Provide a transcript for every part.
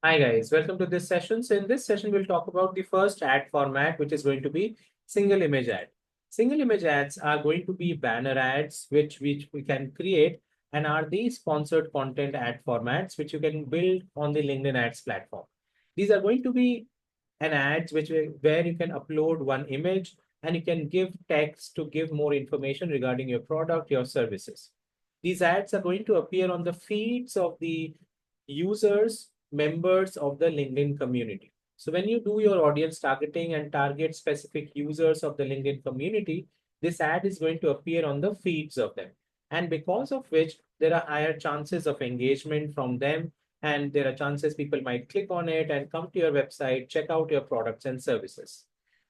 Hi guys, welcome to this session. So in this session, we'll talk about the first ad format, which is going to be single image ad. Single image ads are going to be banner ads, which we can create and are the sponsored content ad formats, which you can build on the LinkedIn ads platform. These are going to be an ads where you can upload one image and you can give text to give more information regarding your product, your services. These ads are going to appear on the feeds of the users, members of the LinkedIn community. So when you do your audience targeting and target specific users of the LinkedIn community, this ad is going to appear on the feeds of them. And because of which there are higher chances of engagement from them, and there are chances people might click on it and come to your website, check out your products and services.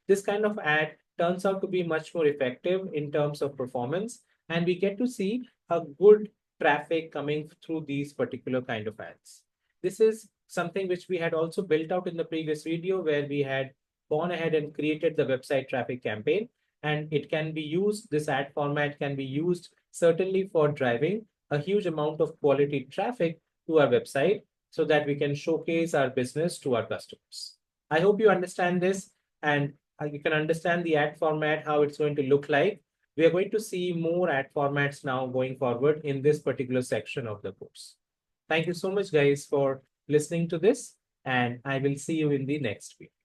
This kind of ad turns out to be much more effective in terms of performance, and we get to see a good traffic coming through these particular kind of ads. This is something which we had also built out in the previous video where we had gone ahead and created the website traffic campaign, and it can be used, this ad format can be used certainly for driving a huge amount of quality traffic to our website so that we can showcase our business to our customers. I hope you understand this and you can understand the ad format, how it's going to look like. We are going to see more ad formats now going forward in this particular section of the course. Thank you so much, guys, for listening to this, and I will see you in the next video.